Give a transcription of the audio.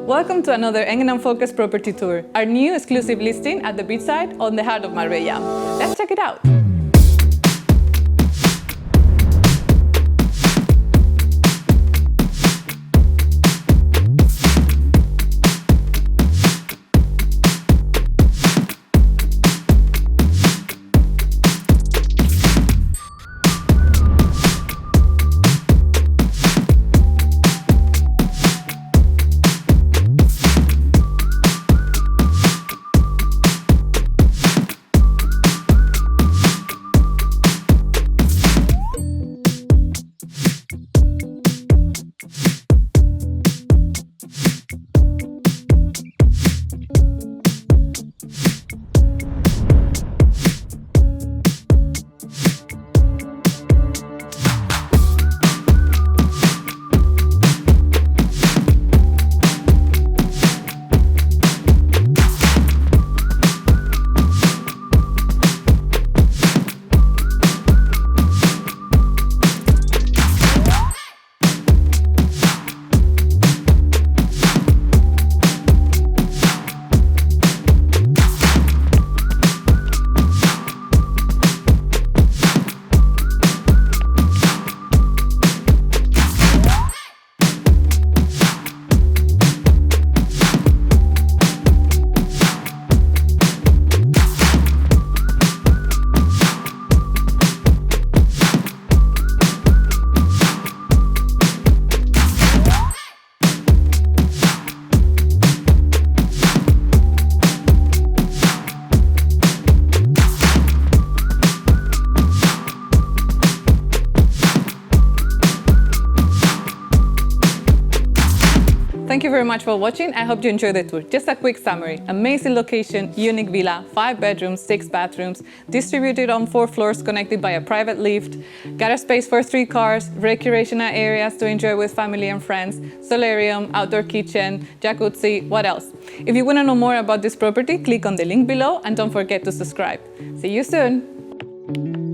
Welcome to another Engel Völkers property tour, our new exclusive listing at the beachside on the heart of Marbella. Let's check it out! Thank you very much for watching. I hope you enjoyed the tour. Just a quick summary. Amazing location, unique villa, 5 bedrooms, 6 bathrooms, distributed on 4 floors connected by a private lift, garage space for 3 cars, recreational areas to enjoy with family and friends, solarium, outdoor kitchen, jacuzzi, what else? If you want to know more about this property, click on the link below and don't forget to subscribe. See you soon!